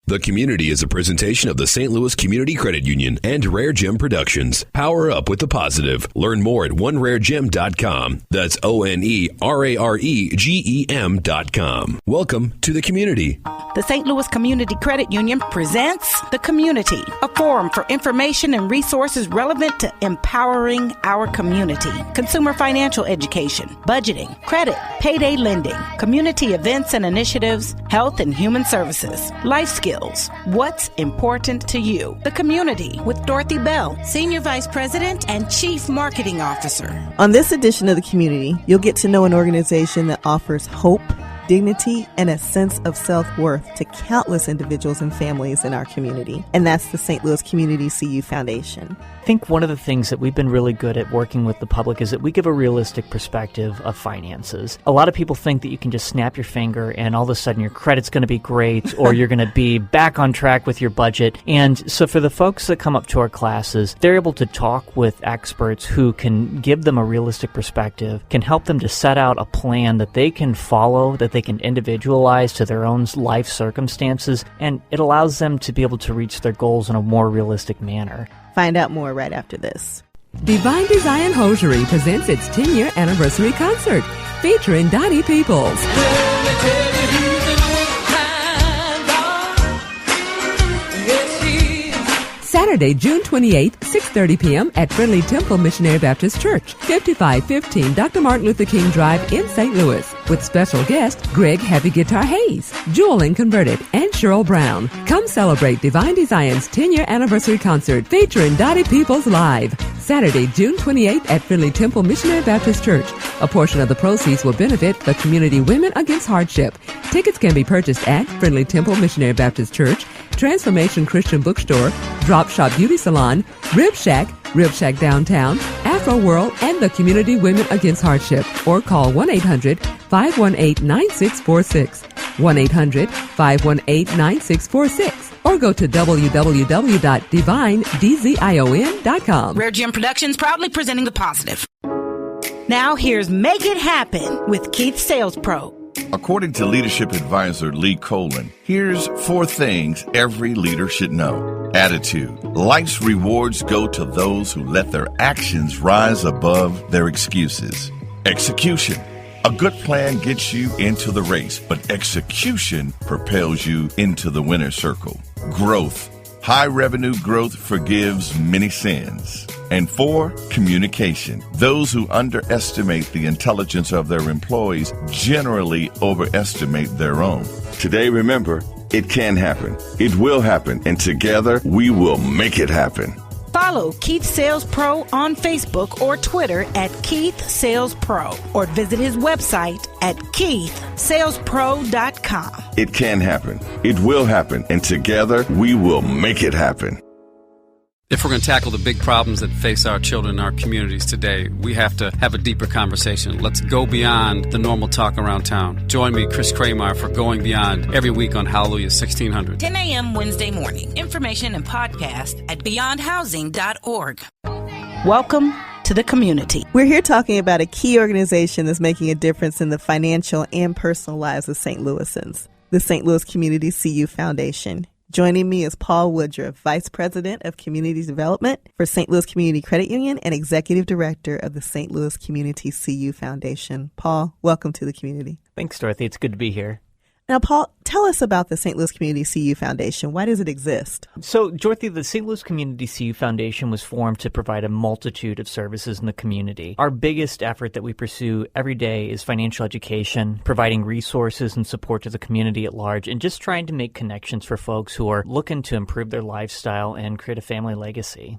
The Community is a presentation of the St. Louis Community Credit Union and RareGem Productions. Power up with the positive. Learn more at OneRareGem.com. That's OneRareGem.com. Welcome to the Community. The St. Louis Community Credit Union presents The Community, a forum for information and resources relevant to empowering our community. Consumer financial education, budgeting, credit, payday lending, community events and initiatives, health and human services, life skills. What's important to you? The Community with Dorothy Bell, Senior Vice President and Chief Marketing Officer. On this edition of The Community, you'll get to know an organization that offers hope, dignity, and a sense of self-worth to countless individuals and families in our community. And that's the St. Louis Community CU Foundation. I think one of the things that we've been really good at working with the public is that we give a realistic perspective of finances. A lot of people think that you can just snap your finger and all of a sudden your credit's going to be great or you're going to be back on track with your budget. And so for the folks that come up to our classes, they're able to talk with experts who can give them a realistic perspective, can help them to set out a plan that they can follow, that they can individualize to their own life circumstances, and it allows them to be able to reach their goals in a more realistic manner. Find out more right after this. Divine Design Hosiery presents its 10-year anniversary concert featuring Donnie Peoples. Saturday, June 28th, 6:30 p.m. at Friendly Temple Missionary Baptist Church, 5515 Dr. Martin Luther King Drive in St. Louis, with special guest Greg Heavy Guitar Hayes, Jewel and Converted, and Cheryl Brown. Come celebrate Divine Design's 10-year anniversary concert featuring Donnie Peoples live. Saturday, June 28th at Friendly Temple Missionary Baptist Church. A portion of the proceeds will benefit the community Women Against Hardship. Tickets can be purchased at Friendly Temple Missionary Baptist Church, Transformation Christian Bookstore, Drop Shop Beauty Salon, Rib Shack Downtown, Afro World, and the Community Women Against Hardship. Or call 1-800-518-9646. 1-800-518-9646. Or go to www.divinedzIon.com. RareGem Productions proudly presenting the positive. Now here's Make It Happen with Keith Sales Pro. According to leadership advisor Lee Colin, here's 4 things every leader should know. Attitude. Life's rewards go to those who let their actions rise above their excuses. Execution. A good plan gets you into the race, but execution propels you into the winner's circle. Growth. High revenue growth forgives many sins. And 4, communication. Those who underestimate the intelligence of their employees generally overestimate their own. Today, remember, it can happen. It will happen. And together, we will make it happen. Follow Keith Sales Pro on Facebook or Twitter at Keith Sales Pro, or visit his website at KeithSalesPro.com. It can happen. It will happen. And together, we will make it happen. If we're going to tackle the big problems that face our children in our communities today, we have to have a deeper conversation. Let's go beyond the normal talk around town. Join me, Chris Kramer, for Going Beyond every week on Hallelujah 1600. 10 a.m. Wednesday morning. Information and podcast at beyondhousing.org. Welcome to the Community. We're here talking about a key organization that's making a difference in the financial and personal lives of St. Louisans, the St. Louis Community CU Foundation. Joining me is Paul Woodruff, Vice President of Community Development for St. Louis Community Credit Union and Executive Director of the St. Louis Community CU Foundation. Paul, welcome to the Community. Thanks, Dorothy. It's good to be here. Now, Paul, tell us about the St. Louis Community CU Foundation. Why does it exist? So, Dorothy, the St. Louis Community CU Foundation was formed to provide a multitude of services in the community. Our biggest effort that we pursue every day is financial education, providing resources and support to the community at large, and just trying to make connections for folks who are looking to improve their lifestyle and create a family legacy.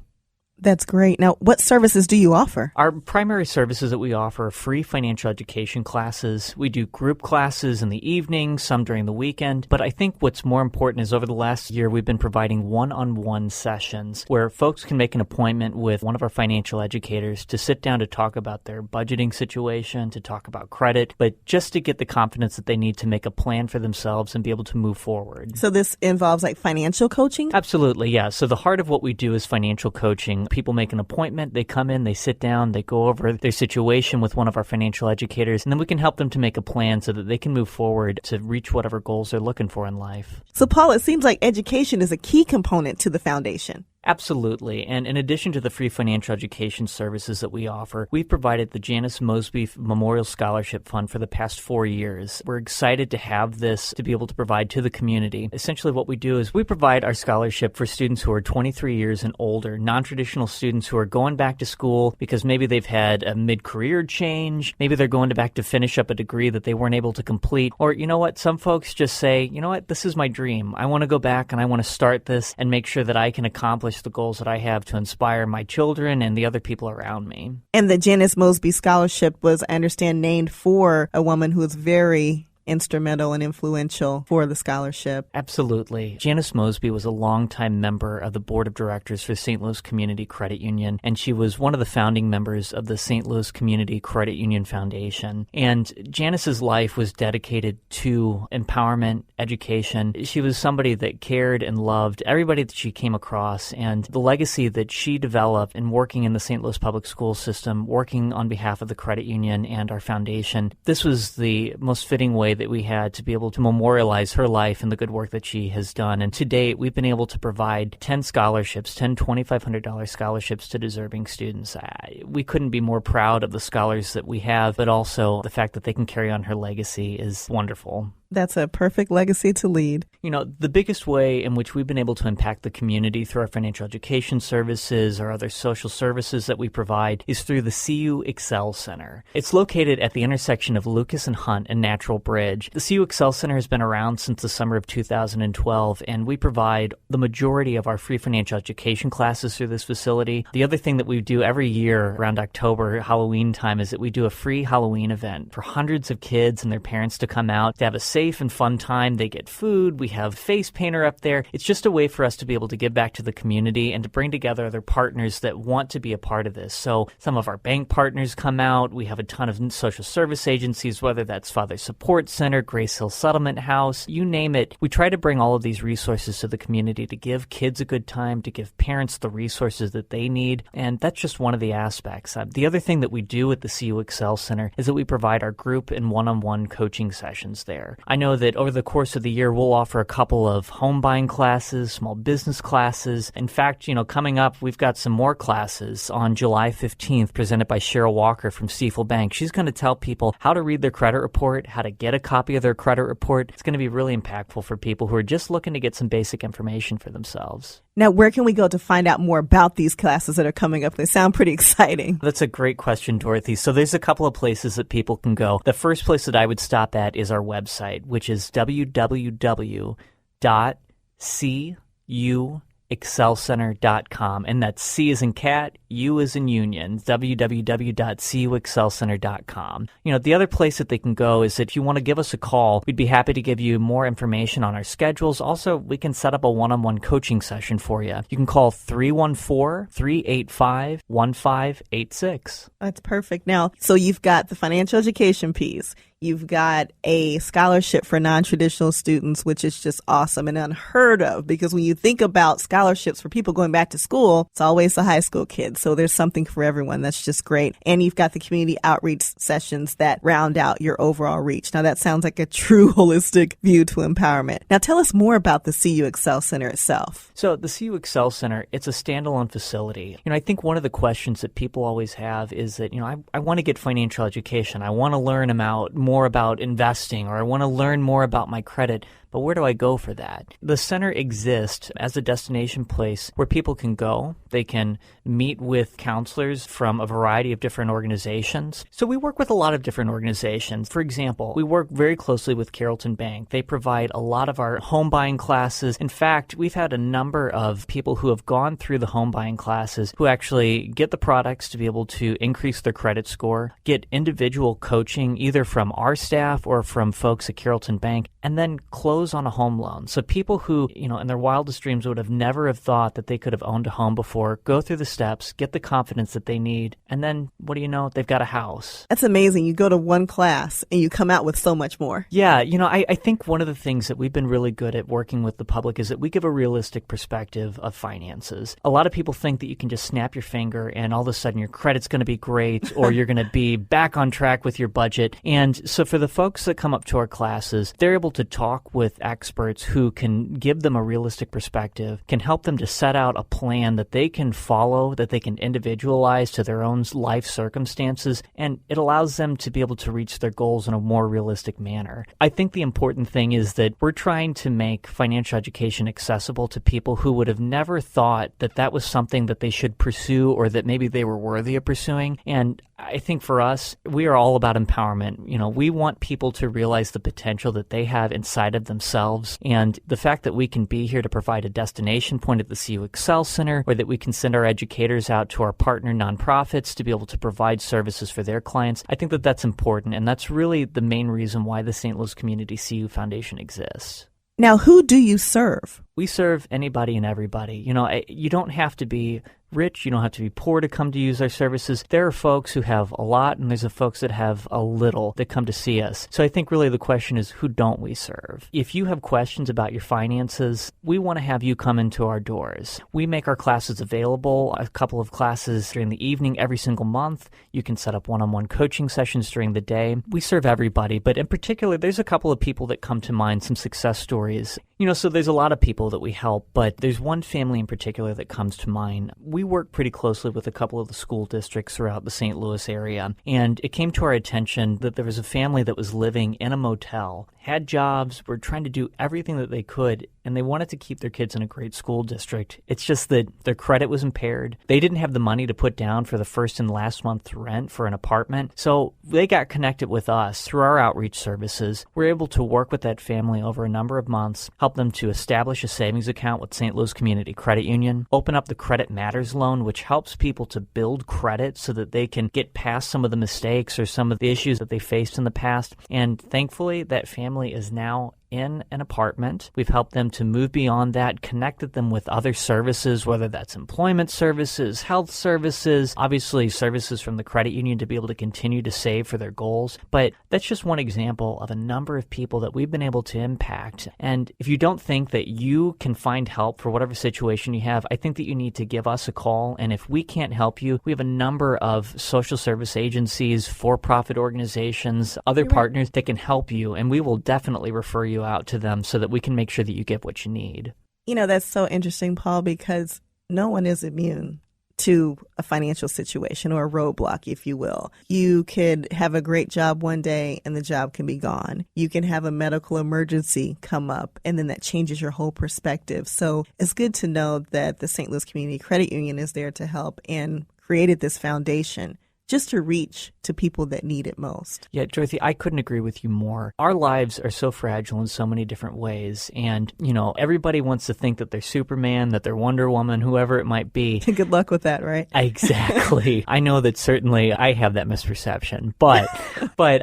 That's great. Now, what services do you offer? Our primary services that we offer are free financial education classes. We do group classes in the evening, some during the weekend. But I think what's more important is over the last year, we've been providing one-on-one sessions where folks can make an appointment with one of our financial educators to sit down to talk about their budgeting situation, to talk about credit, but just to get the confidence that they need to make a plan for themselves and be able to move forward. So this involves like financial coaching? Absolutely, yeah. So the heart of what we do is financial coaching. having people make an appointment. They come in, they sit down, they go over their situation with one of our financial educators, and then we can help them to make a plan so that they can move forward to reach whatever goals they're looking for in life. So, Paul, it seems like education is a key component to the foundation. Absolutely. And in addition to the free financial education services that we offer, we've provided the Janice Mosby Memorial Scholarship Fund for the past 4 years. We're excited to have this to be able to provide to the community. Essentially what we do is we provide our scholarship for students who are 23 years and older, non-traditional students who are going back to school because maybe they've had a mid-career change, maybe they're going back to finish up a degree that they weren't able to complete, or you know what, some folks just say, you know what, this is my dream. I want to go back and I want to start this and make sure that I can accomplish the goals that I have to inspire my children and the other people around me. And the Janice Mosby Scholarship was, I understand, named for a woman who was very instrumental and influential for the scholarship. Absolutely. Janice Mosby was a longtime member of the board of directors for St. Louis Community Credit Union, and she was one of the founding members of the St. Louis Community Credit Union Foundation. And Janice's life was dedicated to empowerment, education. She was somebody that cared and loved everybody that she came across, and the legacy that she developed in working in the St. Louis public school system, working on behalf of the credit union and our foundation. This was the most fitting way that we had to be able to memorialize her life and the good work that she has done. And to date, we've been able to provide 10 scholarships, 10 $2,500 scholarships to deserving students. We couldn't be more proud of the scholars that we have, but also the fact that they can carry on her legacy is wonderful. That's a perfect legacy to lead. You know, the biggest way in which we've been able to impact the community through our financial education services or other social services that we provide is through the CU Excel Center. It's located at the intersection of Lucas and Hunt and Natural Bridge. The CU Excel Center has been around since the summer of 2012, and we provide the majority of our free financial education classes through this facility. The other thing that we do every year around October, Halloween time, is that we do a free Halloween event for hundreds of kids and their parents to come out to have a safe and fun time. They get food. We have face painter up there. It's just a way for us to be able to give back to the community and to bring together other partners that want to be a part of this. So some of our bank partners come out. We have a ton of social service agencies, whether that's Father Support Center, Grace Hill Settlement House, you name it. We try to bring all of these resources to the community to give kids a good time, to give parents the resources that they need. And that's just one of the aspects. The other thing that we do at the CU Excel Center is that we provide our group and one-on-one coaching sessions there. I know that over the course of the year, we'll offer a couple of home buying classes, small business classes. In fact, coming up, we've got some more classes on July 15th presented by Cheryl Walker from Stiefel Bank. She's going to tell people how to read their credit report, how to get a copy of their credit report. It's going to be really impactful for people who are just looking to get some basic information for themselves. Now, where can we go to find out more about these classes that are coming up? They sound pretty exciting. That's a great question, Dorothy. So there's a couple of places that people can go. The first place that I would stop at is our website, which is www.cuexcelcenter.com. And that's C as in cat, U as in union, www.cuexcelcenter.com. The other place that they can go is that if you want to give us a call, we'd be happy to give you more information on our schedules. Also, we can set up a one-on-one coaching session for you. You can call 314-385-1586. That's perfect. Now, so you've got the financial education piece. You've got a scholarship for non-traditional students, which is just awesome and unheard of, because when you think about scholarships for people going back to school, it's always the high school kids. So there's something for everyone. That's just great. And you've got the community outreach sessions that round out your overall reach. Now, that sounds like a true holistic view to empowerment. Now, tell us more about the CU Excel Center itself. So the CU Excel Center, it's a standalone facility. I think one of the questions that people always have is that, I want to get financial education. I want to learn more about investing, or I want to learn more about my credit, but where do I go for that? The center exists as a destination place where people can go. They can meet with counselors from a variety of different organizations. So we work with a lot of different organizations. For example, we work very closely with Carrollton Bank. They provide a lot of our home buying classes. In fact, we've had a number of people who have gone through the home buying classes who actually get the products to be able to increase their credit score, get individual coaching either from our staff or from folks at Carrollton Bank, and then close close on a home loan. So people who, in their wildest dreams would have never have thought that they could have owned a home before, go through the steps, get the confidence that they need, and then, what do you know, they've got a house. That's amazing. You go to one class and you come out with so much more. Yeah, I think one of the things that we've been really good at working with the public is that we give a realistic perspective of finances. A lot of people think that you can just snap your finger and all of a sudden your credit's going to be great or you're going to be back on track with your budget. And so for the folks that come up to our classes, they're able to talk with experts who can give them a realistic perspective, can help them to set out a plan that they can follow, that they can individualize to their own life circumstances, and it allows them to be able to reach their goals in a more realistic manner. I think the important thing is that we're trying to make financial education accessible to people who would have never thought that that was something that they should pursue or that maybe they were worthy of pursuing. And I think for us, we are all about empowerment. We want people to realize the potential that they have inside of themselves. And the fact that we can be here to provide a destination point at the CU Excel Center, or that we can send our educators out to our partner nonprofits to be able to provide services for their clients, I think that that's important. And that's really the main reason why the St. Louis Community CU Foundation exists. Now, who do you serve? We serve anybody and everybody. You don't have to be rich, you don't have to be poor to come to use our services. There are folks who have a lot, and there's folks that have a little that come to see us. So I think really the question is, who don't we serve? If you have questions about your finances, we want to have you come into our doors. We make our classes available, a couple of classes during the evening every single month. You can set up one-on-one coaching sessions during the day. We serve everybody, but in particular, there's a couple of people that come to mind, some success stories. So there's a lot of people that we help, but there's one family in particular that comes to mind. We work pretty closely with a couple of the school districts throughout the St. Louis area, and it came to our attention that there was a family that was living in a motel, had jobs, were trying to do everything that they could, and they wanted to keep their kids in a great school district. It's just that their credit was impaired. They didn't have the money to put down for the first and last month's rent for an apartment, so they got connected with us through our outreach services. We're able to work with that family over a number of months, help them to establish a savings account with St. Louis Community Credit Union, open up the Credit Matters loan, which helps people to build credit so that they can get past some of the mistakes or some of the issues that they faced in the past. And thankfully, that family is now in an apartment. We've helped them to move beyond that, connected them with other services, whether that's employment services, health services, obviously services from the credit union to be able to continue to save for their goals. But that's just one example of a number of people that we've been able to impact. And if you don't think that you can find help for whatever situation you have, I think that you need to give us a call. And if we can't help you, we have a number of social service agencies, for-profit organizations, other partners that can help you, and we will definitely refer you out to them so that we can make sure that you get what you need. That's so interesting, Paul, because no one is immune to a financial situation or a roadblock, if you will. You could have a great job one day and the job can be gone. You can have a medical emergency come up and then that changes your whole perspective. So it's good to know that the St. Louis Community Credit Union is there to help and created this foundation just to reach to people that need it most. Yeah, Dorothy, I couldn't agree with you more. Our lives are so fragile in so many different ways. And, everybody wants to think that they're Superman, that they're Wonder Woman, whoever it might be. Good luck with that, right? Exactly. I know that certainly I have that misperception. But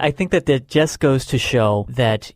I think that just goes to show that,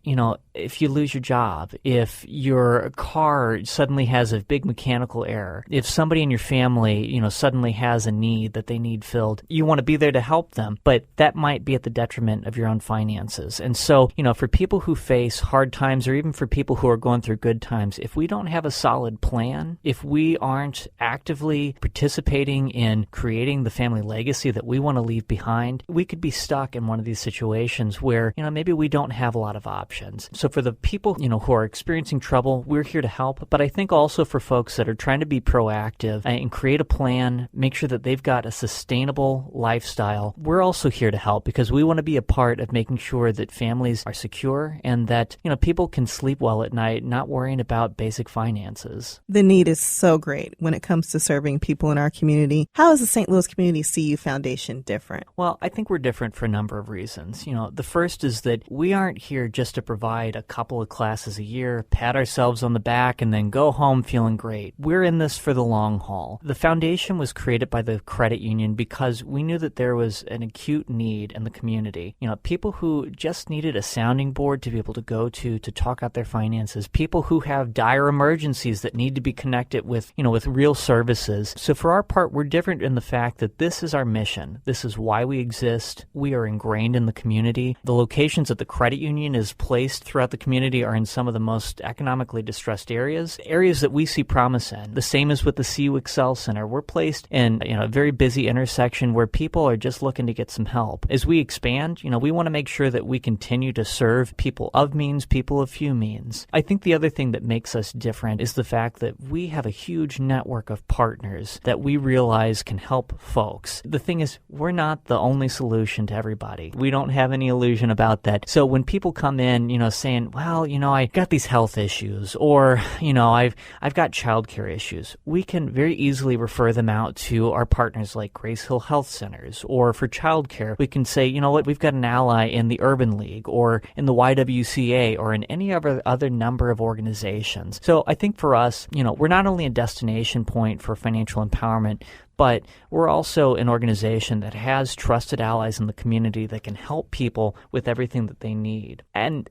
if you lose your job, if your car suddenly has a big mechanical error, if somebody in your family, suddenly has a need that they need filled, you want to be there to help them, but that might be at the detriment of your own finances. And so, for people who face hard times or even for people who are going through good times, if we don't have a solid plan, if we aren't actively participating in creating the family legacy that we want to leave behind, we could be stuck in one of these situations where, maybe we don't have a lot of options. So for the people, who are experiencing trouble, we're here to help. But I think also for folks that are trying to be proactive and create a plan, make sure that they've got a sustainable lifestyle, we're also here to help because we want to be a part of making sure that families are secure and that, people can sleep well at night, not worrying about basic finances. The need is so great when it comes to serving people in our community. How is the St. Louis Community CU Foundation different? Well, I think we're different for a number of reasons. The first is that we aren't here just to provide a couple of classes a year, pat ourselves on the back, and then go home feeling great. We're in this for the long haul. The foundation was created by the credit union because we knew that there was an acute need in the community. People who just needed a sounding board to be able to go to talk out their finances, people who have dire emergencies that need to be connected with real services. So for our part, we're different in the fact that this is our mission. This is why we exist. We are ingrained in the community. The locations that the credit union is placed throughout the community are in some of the most economically distressed areas that we see promise in. The same as with the CU Excel Center. We're placed in a very busy intersection where people are just looking to get some help. As we expand, we want to make sure that we continue to serve people of means, people of few means. I think the other thing that makes us different is the fact that we have a huge network of partners that we realize can help folks. The thing is, we're not the only solution to everybody. We don't have any illusion about that. So when people come in, saying, well, I got these health issues, or, I've got childcare issues, we can very easily refer them out to our partners like Grace Hill Health Centers, or for childcare, we can say, we've got an ally in the Urban League, or in the YWCA, or in any other number of organizations. So I think for us, we're not only a destination point for financial empowerment, but we're also an organization that has trusted allies in the community that can help people with everything that they need. And,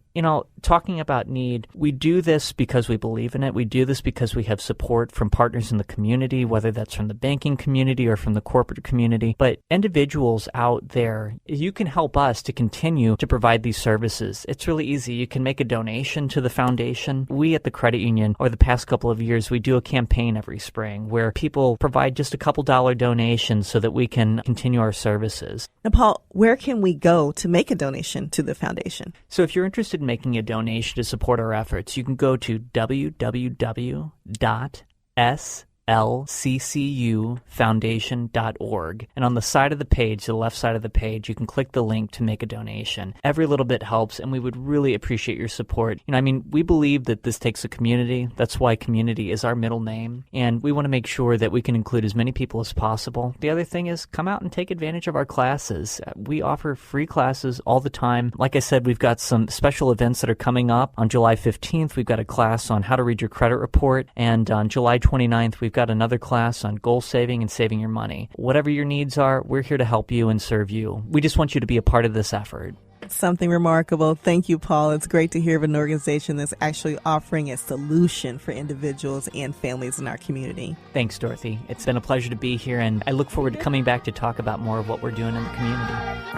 talking about need, we do this because we believe in it. We do this because we have support from partners in the community, whether that's from the banking community or from the corporate community. But individuals out there, you can help us to continue to provide these services. It's really easy. You can make a donation to the foundation. We at the credit union, over the past couple of years, we do a campaign every spring where people provide just a couple $1 donations so that we can continue our services. Now, Paul, where can we go to make a donation to the foundation? So if you're interested in making a donation to support our efforts, you can go to www.slccufoundation.org. And on the side of the page, the left side of the page, you can click the link to make a donation. Every little bit helps, and we would really appreciate your support. We believe that this takes a community. That's why community is our middle name. And we want to make sure that we can include as many people as possible. The other thing is come out and take advantage of our classes. We offer free classes all the time. Like I said, we've got some special events that are coming up. On July 15th, we've got a class on how to read your credit report. And on July 29th, we've got another class on goal saving and saving your money. Whatever your needs are, we're here to help you and serve you. We just want you to be a part of this effort. Something remarkable. Thank you, Paul. It's great to hear of an organization that's actually offering a solution for individuals and families in our community. Thanks, Dorothy. It's been a pleasure to be here, and I look forward to coming back to talk about more of what we're doing in the community.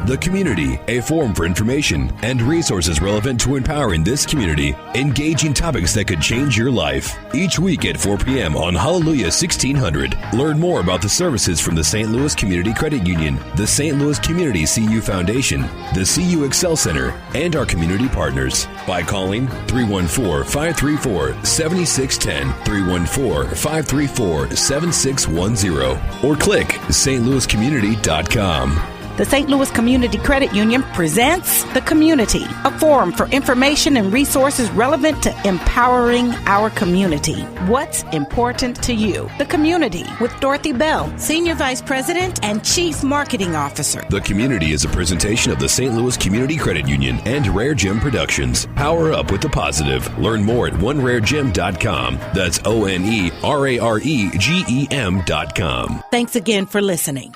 The Community, a forum for information and resources relevant to empowering this community, engaging topics that could change your life. Each week at 4 p.m. on Hallelujah 1600. Learn more about the services from the St. Louis Community Credit Union, the St. Louis Community CU Foundation, the CU Excel Center, and our community partners by calling 314-534-7610, 314-534-7610, or click stlouiscommunity.com. The St. Louis Community Credit Union presents The Community, a forum for information and resources relevant to empowering our community. What's important to you? The Community with Dorothy Bell, Senior Vice President and Chief Marketing Officer. The Community is a presentation of the St. Louis Community Credit Union and RareGem Productions. Power up with the positive. Learn more at OneRareGem.com. That's OneRaregem.com. Thanks again for listening.